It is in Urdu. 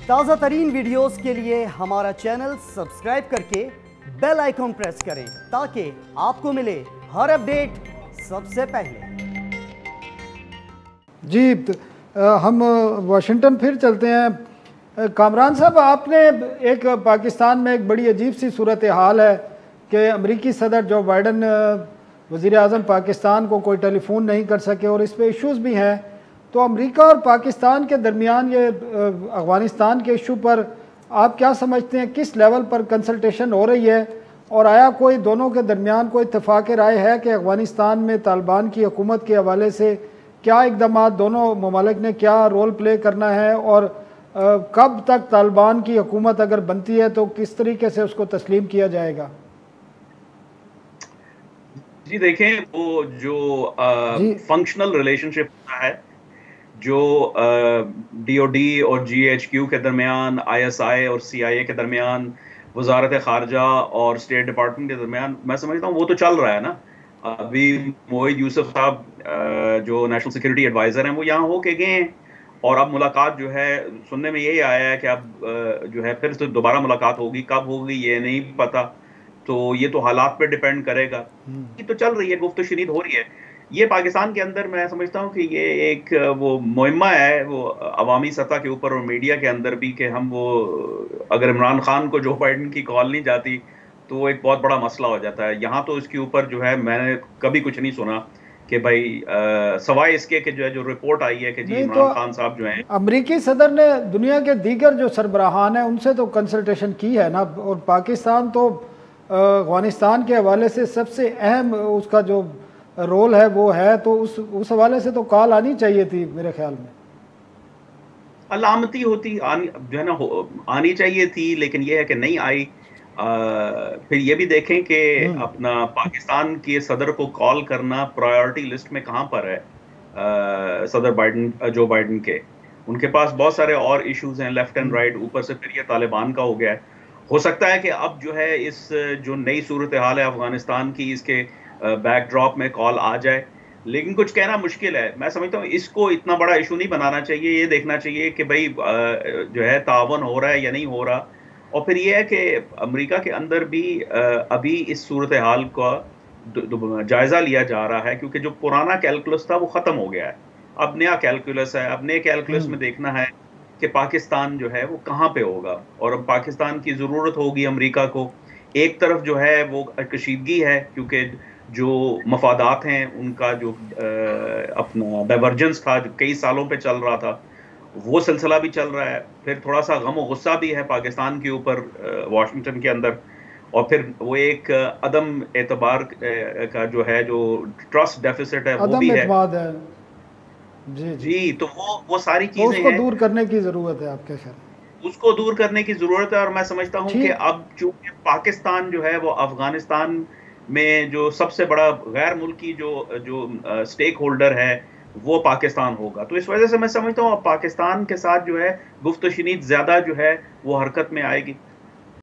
تازہ ترین ویڈیوز کے لیے ہمارا چینل سبسکرائب کر کے بیل آئیکن پریس کریں تاکہ آپ کو ملے ہر اپڈیٹ سب سے پہلے۔ جی ہم واشنگٹن پھر چلتے ہیں۔ کامران صاحب، آپ نے ایک پاکستان میں ایک بڑی عجیب سی صورتحال ہے کہ امریکی صدر جو بائیڈن وزیر اعظم پاکستان کو کوئی ٹیلی فون نہیں کر سکے اور اس پہ ایشوز بھی ہیں، تو امریکہ اور پاکستان کے درمیان یہ افغانستان کے ایشو پر آپ کیا سمجھتے ہیں، کس لیول پر کنسلٹیشن ہو رہی ہے، اور آیا کوئی دونوں کے درمیان کوئی اتفاق رائے ہے کہ افغانستان میں طالبان کی حکومت کے حوالے سے کیا اقدامات دونوں ممالک نے کیا رول پلے کرنا ہے، اور کب تک طالبان کی حکومت اگر بنتی ہے تو کس طریقے سے اس کو تسلیم کیا جائے گا؟ جی دیکھیں، وہ جو فنکشنل ریلیشن شپ ہوتا ہے جو ڈی او ڈی اور جی ایچ کیو کے درمیان، آئی ایس آئی اور سی آئی اے کے درمیان، وزارت خارجہ اور اسٹیٹ ڈپارٹمنٹ کے درمیان، میں سمجھتا ہوں وہ تو چل رہا ہے نا۔ ابھی موحد یوسف صاحب جو نیشنل سیکورٹی ایڈوائزر ہیں وہ یہاں ہو کے گئے ہیں، اور اب ملاقات جو ہے سننے میں یہی آیا ہے کہ اب جو ہے پھر سے دوبارہ ملاقات ہوگی، کب ہوگی یہ نہیں پتا، تو یہ تو حالات پہ ڈیپینڈ کرے گا۔ یہ تو چل رہی ہے، گفت و شنید ہو رہی ہے۔ یہ پاکستان کے اندر میں سمجھتا ہوں کہ یہ ایک وہ مہمہ ہے، وہ عوامی سطح کے اوپر اور میڈیا کے اندر بھی، کہ ہم وہ اگر عمران خان کو جو بائیڈن کی کال نہیں جاتی تو وہ ایک بہت بڑا مسئلہ ہو جاتا ہے۔ یہاں تو اس کے اوپر جو ہے میں نے کبھی کچھ نہیں سنا کہ بھائی سوائے اس کے کہ جو رپورٹ آئی ہے کہ جی عمران خان صاحب جو ہیں، امریکی صدر نے دنیا کے دیگر جو سربراہان ہیں ان سے تو کنسلٹیشن کی ہے نا، اور پاکستان تو افغانستان کے حوالے سے سب سے اہم اس کا جو رول ہے وہ ہے، تو اس حوالے سے تو کال آنی چاہیے تھی میرے خیال میں۔ علامتی ہوتی جو ہے نا آنی چاہیے تھی، لیکن یہ ہے کہ نہیں آئی۔ پھر یہ بھی دیکھیں کہ اپنا پاکستان کے صدر کو کال کرنا پرائیورٹی لسٹ میں کہاں پر ہے صدر بائیڈن، جو بائیڈن کے ان کے پاس بہت سارے اور ایشوز ہیں لیفٹ اینڈ رائٹ، اوپر سے پھر یہ طالبان کا ہو گیا ہے۔ ہو سکتا ہے کہ اب جو ہے اس جو نئی صورتحال ہے افغانستان کی، اس کے بیک ڈراپ میں کال آ جائے، لیکن کچھ کہنا مشکل ہے۔ میں سمجھتا ہوں اس کو اتنا بڑا ایشو نہیں بنانا چاہیے، یہ دیکھنا چاہیے کہ بھائی جو ہے تعاون ہو رہا ہے یا نہیں ہو رہا، اور پھر یہ ہے کہ امریکہ کے اندر بھی ابھی اس صورتحال کا جائزہ لیا جا رہا ہے، کیونکہ جو پرانا کیلکولس تھا وہ ختم ہو گیا ہے، اب نیا کیلکولس ہے۔ اب نئے کیلکولس میں دیکھنا ہے کہ پاکستان جو ہے وہ کہاں پہ ہوگا، اور اب پاکستان کی ضرورت ہوگی امریکہ کو۔ ایک طرف جو ہے وہ کشیدگی ہے، کیونکہ جو مفادات ہیں ان کا جو اپنا ڈائیورجنس تھا جو کئی سالوں پہ چل رہا تھا، وہ سلسلہ بھی چل رہا ہے۔ پھر تھوڑا سا غم و غصہ بھی ہے پاکستان کے اوپر واشنگٹن کے اندر، اور پھر وہ ایک عدم اعتبار کا جو ہے، جو ٹرسٹ ڈیفیسٹ ہے وہ بھی ہے، عدم اعتماد ہے۔ جی تو وہ ساری چیزیں اس کو دور کرنے کی ضرورت ہے، آپ کے خیال؟ اس کو دور کرنے کی ضرورت ہے، اور میں سمجھتا ہوں کہ اب چونکہ پاکستان جو ہے وہ افغانستان میں جو سب سے بڑا غیر ملکی جو سٹیک ہولڈر ہے وہ پاکستان ہوگا، تو اس وجہ سے میں سمجھتا ہوں اب پاکستان کے ساتھ جو ہے گفت و شنید زیادہ جو ہے وہ حرکت میں آئے گی۔